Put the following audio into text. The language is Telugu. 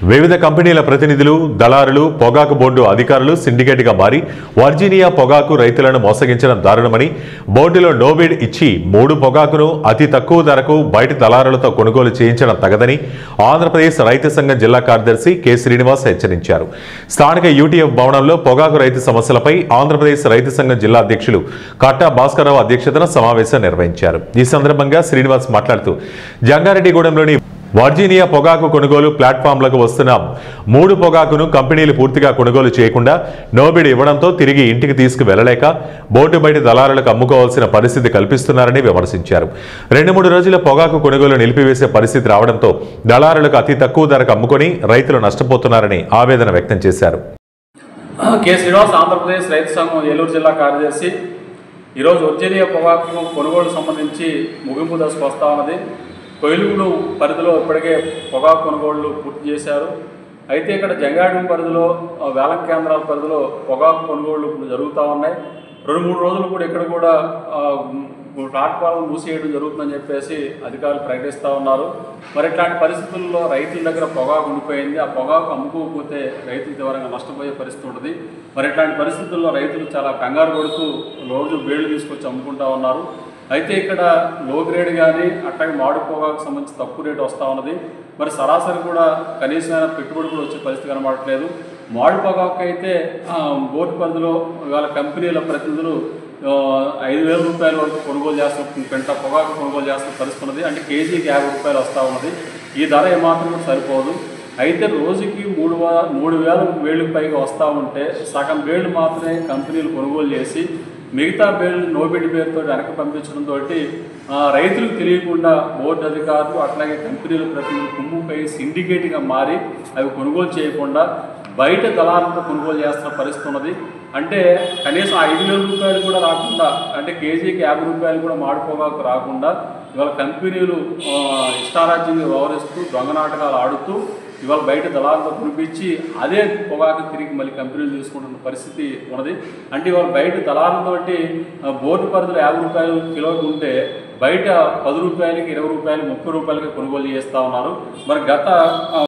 వివిధ కంపెనీల ప్రతినిధులు, దళారులు, పొగాకు బోర్డు అధికారులు సిండికేట్గా మారి వర్జీనియా పొగాకు రైతులను మోసగించడం దారుణమని, బోర్డులో నోబిడ్ ఇచ్చి 3 పొగాకును అతి తక్కువ ధరకు బయట దళారులతో కొనుగోలు చేయించడం తగదని ఆంధ్రప్రదేశ్ రైతు సంఘం జిల్లా కార్యదర్శి కె శ్రీనివాస్ హెచ్చరించారు. స్థానిక యూటీఎఫ్ భవనంలో పొగాకు రైతు సమస్యలపై ఆంధ్రప్రదేశ్ రైతు సంఘం జిల్లా అధ్యక్షులు కట్టా భాస్కరరావు అధ్యక్షతన సమావేశం నిర్వహించారు. ఈ సందర్భంగా శ్రీనివాస్ మాట్లాడుతూ జంగారెడ్డిగూడెంలోని వర్జీనియా పొగాకు కొనుగోలు ప్లాట్ఫామ్లకు వస్తున్న 3 పొగాకును కంపెనీలు పూర్తిగా కొనుగోలు చేయకుండా నోబిడ్ ఇవ్వడంతో తిరిగి ఇంటికి తీసుకువెళ్లలేక బోర్డు బయట దళారులకు అమ్ముకోవాల్సిన పరిస్థితి కల్పిస్తున్నారని విమర్శించారు. 2-3 రోజుల పొగాకు కొనుగోలు నిలిపివేసే పరిస్థితి రావడంతో దళారులకు అతి తక్కువ ధరకు అమ్ముకొని రైతులు నష్టపోతున్నారని ఆవేదన వ్యక్తం చేశారు. కె శ్రీనివాస్, ఆంధ్రప్రదేశ్ రైతు సంఘం ఏలూరు జిల్లా కార్యదర్శి. ఈరోజు వర్జీనియా పొగాకు కొనుగోలు సంబంధించి ముగింపు దశకు వస్తూ ఉన్నది. కొయిలగూడు పరిధిలో ఇప్పటికే పొగాకు కొనుగోళ్లు పూర్తి చేశారు. అయితే ఇక్కడ జంగారెడ్డి పరిధిలో వేలం కేంద్రాల పరిధిలో పొగాకు కొనుగోళ్లు ఇప్పుడు జరుగుతూ ఉన్నాయి. 2-3 రోజులు కూడా ఇక్కడ కూడా ప్లాట్ఫామ్ మూసేయడం జరుగుతుందని చెప్పేసి అధికారులు ప్రకటిస్తూ ఉన్నారు. మరి ఇట్లాంటి పరిస్థితుల్లో రైతుల దగ్గర పొగాకు ఉండిపోయింది. ఆ పొగాకు అమ్ముకోకపోతే రైతులు తీవ్రంగా నష్టపోయే పరిస్థితి ఉంటుంది. మరి ఇట్లాంటి పరిస్థితుల్లో రైతులు చాలా కంగారు పడుతూ రోజు బేళ్లు తీసుకొచ్చి అమ్ముకుంటూ ఉన్నారు. అయితే ఇక్కడ లో గ్రేడ్ కానీ అట్లాగే మామిడి పొగాకు సంబంధించి తక్కువ రేటు వస్తూ ఉన్నది. మరి సరాసరి కూడా కనీసమైన పెట్టుబడి కూడా వచ్చే పరిస్థితి కనబడట్లేదు. మామిడి పొగాకు అయితే బోర్డు పరిధిలో ఇవాళ కంపెనీల ప్రతినిధులు 5,000 రూపాయల వరకు కొనుగోలు చేస్తున్న పెంట పొగాకు కొనుగోలు చేస్తున్న పరిస్థితి ఉన్నది. అంటే కేజీకి 50 రూపాయలు వస్తూ ఉన్నది. ఈ ధర ఏమాత్రం కూడా సరిపోదు. అయితే రోజుకి 3,000 వేలకు పైగా వస్తూ ఉంటే సగం వేళ్ళు మాత్రమే కంపెనీలు కొనుగోలు చేసి మిగతా బేళ్లు నోబిడ్ పేరుతో వెనక్కి పంపించడంతో రైతులకు తెలియకుండా బోర్డు అధికారులు అట్లాగే కంపెనీల ప్రతినిధులు కుమ్ముపై సిండికేట్గా మారి అవి కొనుగోలు చేయకుండా బయట దళారులతో కొనుగోలు చేస్తున్న పరిస్థితి ఉన్నది. అంటే కనీసం 5,000 రూపాయలు కూడా రాకుండా, అంటే కేజీకి 50 రూపాయలు కూడా మాడిపోగాకు రాకుండా ఇవాళ కంపెనీలు ఇష్టారాజ్యంగా వ్యవహరిస్తూ దొంగ నాటకాలు ఆడుతూ ఇవాళ బయట దళాలతో కురిపించి అదే పొగాకు తిరిగి మళ్ళీ కంపెనీలు తీసుకుంటున్న పరిస్థితి ఉన్నది. అంటే ఇవాళ బయట దళాలతోటి బోర్డు పరిధిలో 50 రూపాయలు కిలోకి ఉంటే బయట 10 రూపాయలకి, 20 రూపాయలు, 30 రూపాయలకి కొనుగోలు చేస్తూ ఉన్నారు. మరి గత